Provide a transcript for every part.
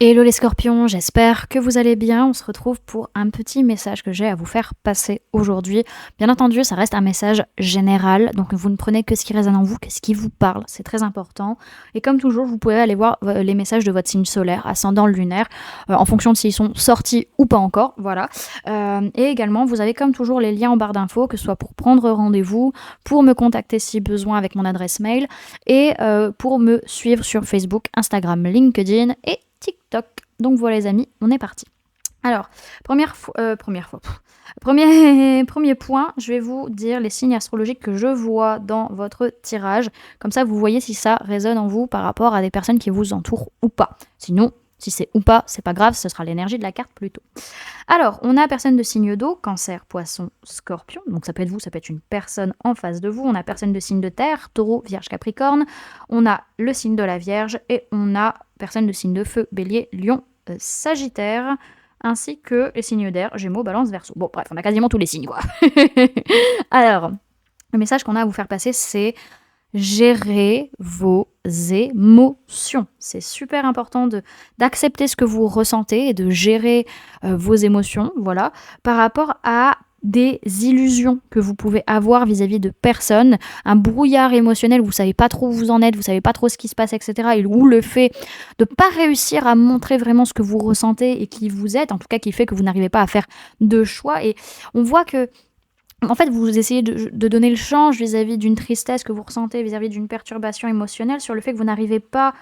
Hello les scorpions, j'espère que vous allez bien. On se retrouve pour un petit message que j'ai à vous faire passer aujourd'hui. Bien entendu, ça reste un message général, donc vous ne prenez que ce qui résonne en vous, que ce qui vous parle, c'est très important. Et comme toujours, vous pouvez aller voir les messages de votre signe solaire, ascendant, lunaire, en fonction de s'ils sont sortis ou pas encore, voilà. Et également, vous avez comme toujours les liens en barre d'infos, que ce soit pour prendre rendez-vous, pour me contacter si besoin avec mon adresse mail, et pour me suivre sur Facebook, Instagram, LinkedIn et TikTok. Donc voilà les amis, on est parti. Alors, premier point, je vais vous dire les signes astrologiques que je vois dans votre tirage. Comme ça, vous voyez si ça résonne en vous par rapport à des personnes qui vous entourent ou pas. Sinon, si c'est ou pas, c'est pas grave, ce sera l'énergie de la carte plutôt. Alors, on a personne de signe d'eau, cancer, poisson, scorpion. Donc ça peut être vous, ça peut être une personne en face de vous. On a personne de signe de terre, taureau, vierge, capricorne. On a le signe de la vierge et on a personne de signe de feu, bélier, lion, sagittaire, ainsi que les signes d'air, gémeaux, balance, verseau. Bon, bref, on a quasiment tous les signes, quoi. Alors, le message qu'on a à vous faire passer, c'est gérer vos émotions. C'est super important d'accepter ce que vous ressentez et de gérer vos émotions, voilà, par rapport à des illusions que vous pouvez avoir vis-à-vis de personnes, un brouillard émotionnel, vous savez pas trop où vous en êtes, vous savez pas trop ce qui se passe, etc. Ou le fait de pas réussir à montrer vraiment ce que vous ressentez et qui vous êtes, en tout cas qui fait que vous n'arrivez pas à faire de choix. Et on voit que en fait, vous essayez de donner le change vis-à-vis d'une tristesse que vous ressentez, vis-à-vis d'une perturbation émotionnelle, sur le fait que vous n'arrivez pas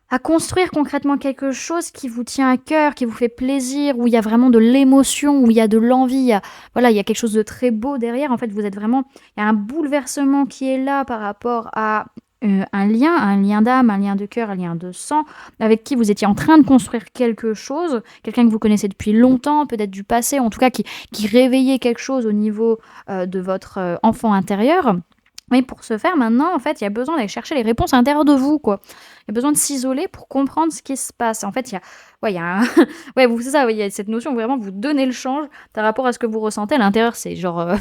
à construire concrètement quelque chose qui vous tient à cœur, qui vous fait plaisir, où il y a vraiment de l'émotion, où il y a de l'envie, il y a quelque chose de très beau derrière. En fait, vous êtes vraiment, il y a un bouleversement qui est là par rapport à un lien d'âme, un lien de cœur, un lien de sang, avec qui vous étiez en train de construire quelque chose, quelqu'un que vous connaissez depuis longtemps, peut-être du passé, en tout cas qui réveillait quelque chose au niveau de votre enfant intérieur. Mais pour ce faire, maintenant, en fait, il y a besoin d'aller chercher les réponses à l'intérieur de vous, quoi. Il y a besoin de s'isoler pour comprendre ce qui se passe. En fait, il y a un... ouais, c'est ça, il y a cette notion où vraiment vous donnez le change par rapport à ce que vous ressentez. À l'intérieur, c'est genre...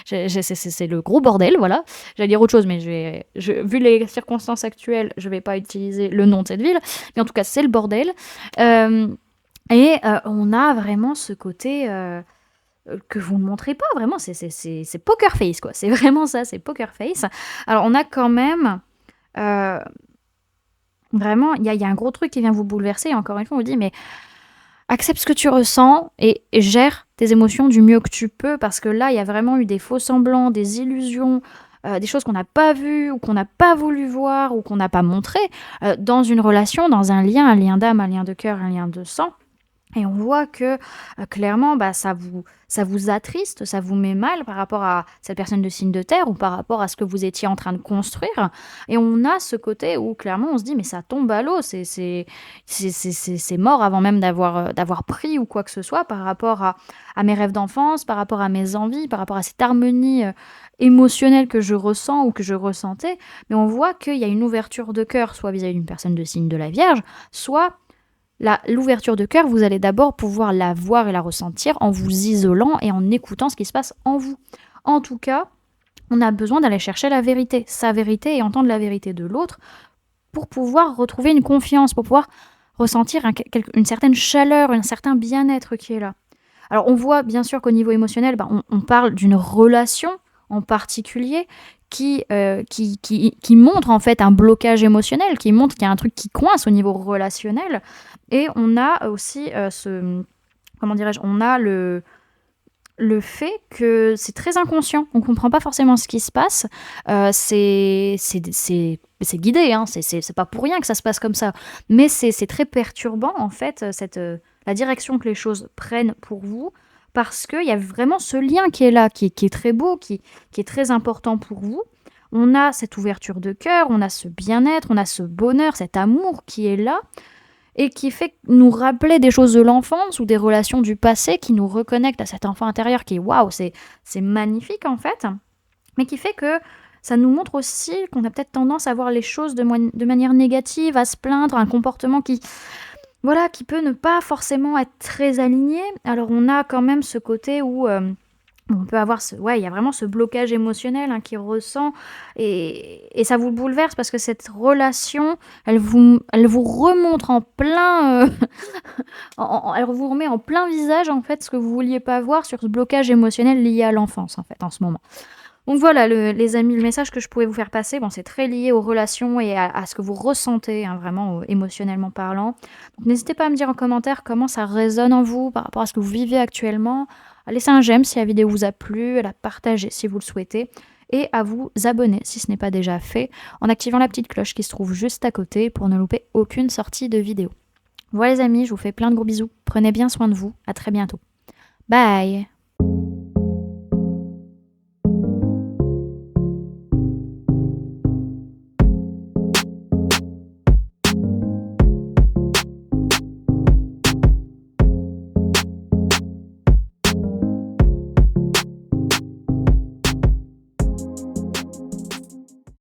c'est le gros bordel, voilà. J'allais dire autre chose, mais vu les circonstances actuelles, je vais pas utiliser le nom de cette ville. Mais en tout cas, c'est le bordel. On a vraiment ce côté... que vous ne montrez pas, vraiment, c'est poker face, quoi. C'est vraiment ça, c'est poker face. Alors, on a quand même... vraiment, il y a un gros truc qui vient vous bouleverser. Et encore une fois, on vous dit, mais accepte ce que tu ressens et gère tes émotions du mieux que tu peux, parce que là, il y a vraiment eu des faux semblants, des illusions, des choses qu'on n'a pas vues ou qu'on n'a pas voulu voir ou qu'on n'a pas montré dans une relation, dans un lien d'âme, un lien de cœur, un lien de sang. Et on voit que clairement, ça vous attriste, ça vous met mal par rapport à cette personne de signe de terre ou par rapport à ce que vous étiez en train de construire. Et on a ce côté où clairement on se dit mais ça tombe à l'eau, c'est mort avant même d'avoir pris ou quoi que ce soit par rapport à mes rêves d'enfance, par rapport à mes envies, par rapport à cette harmonie émotionnelle que je ressens ou que je ressentais. Mais on voit qu'il y a une ouverture de cœur, soit vis-à-vis d'une personne de signe de la Vierge, soit... L'ouverture de cœur, vous allez d'abord pouvoir la voir et la ressentir en vous isolant et en écoutant ce qui se passe en vous. En tout cas, on a besoin d'aller chercher la vérité, sa vérité et entendre la vérité de l'autre pour pouvoir retrouver une confiance, pour pouvoir ressentir une certaine chaleur, un certain bien-être qui est là. Alors on voit bien sûr qu'au niveau émotionnel, on parle d'une relation en particulier qui montre en fait un blocage émotionnel, qui montre qu'il y a un truc qui coince au niveau relationnel. Et on a aussi on a le fait que c'est très inconscient, on comprend pas forcément ce qui se passe, c'est guidé, hein, c'est pas pour rien que ça se passe comme ça, mais c'est très perturbant en fait, la direction que les choses prennent pour vous, parce qu'il y a vraiment ce lien qui est là, qui est très beau, qui est très important pour vous. On a cette ouverture de cœur, on a ce bien-être, on a ce bonheur, cet amour qui est là, et qui fait nous rappeler des choses de l'enfance ou des relations du passé qui nous reconnectent à cet enfant intérieur qui est waouh, c'est magnifique en fait, mais qui fait que ça nous montre aussi qu'on a peut-être tendance à voir les choses de manière négative, à se plaindre, un comportement qui peut ne pas forcément être très aligné. Alors on a quand même ce côté où On peut avoir il y a vraiment ce blocage émotionnel, hein, qu'il ressent et ça vous bouleverse parce que cette relation, elle vous remontre en plein, elle vous remet en plein visage, en fait, ce que vous vouliez pas voir sur ce blocage émotionnel lié à l'enfance, en fait, en ce moment. Donc voilà, les amis, le message que je pouvais vous faire passer, bon, c'est très lié aux relations et à ce que vous ressentez, hein, vraiment, émotionnellement parlant. Donc n'hésitez pas à me dire en commentaire comment ça résonne en vous par rapport à ce que vous vivez actuellement, à laisser un j'aime si la vidéo vous a plu, à la partager si vous le souhaitez et à vous abonner si ce n'est pas déjà fait, en activant la petite cloche qui se trouve juste à côté pour ne louper aucune sortie de vidéo. Voilà les amis, je vous fais plein de gros bisous, prenez bien soin de vous, à très bientôt. Bye!